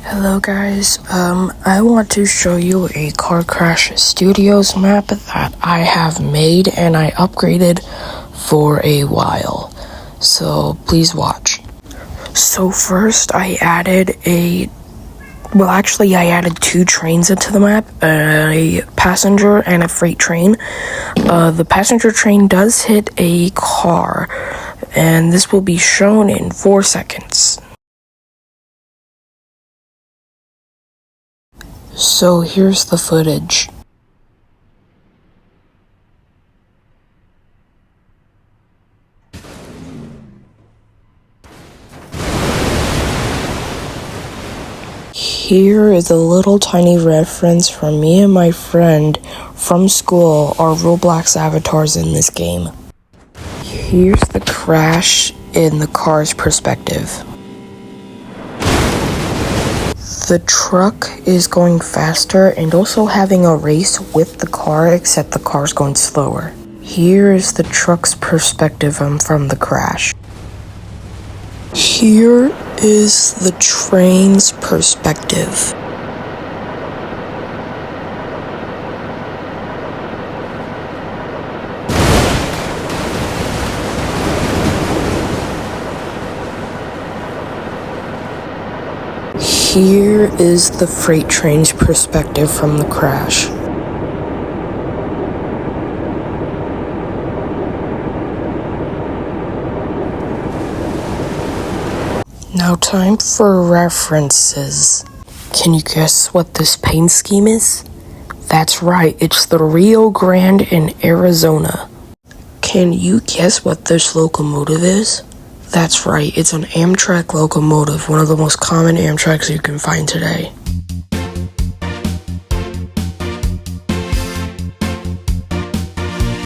Hello guys, I want to show you a Car Crash Studios map that I have made and I upgraded for a while, so please watch. So first I added I added two trains into the map, a passenger and a freight train. The passenger train does hit a car, and this will be shown in 4 seconds. So here's the footage. Here is a little tiny reference from me and my friend from school, our Roblox avatars in this game. Here's the crash in the car's perspective. The truck is going faster and also having a race with the car, except the car's going slower. Here is the truck's perspective from the crash. Here is the train's perspective. Here is the freight train's perspective from the crash. Now time for references. Can you guess what this paint scheme is? That's right, it's the Rio Grande in Arizona. Can you guess what this locomotive is? That's right, it's an Amtrak locomotive, one of the most common Amtraks you can find today.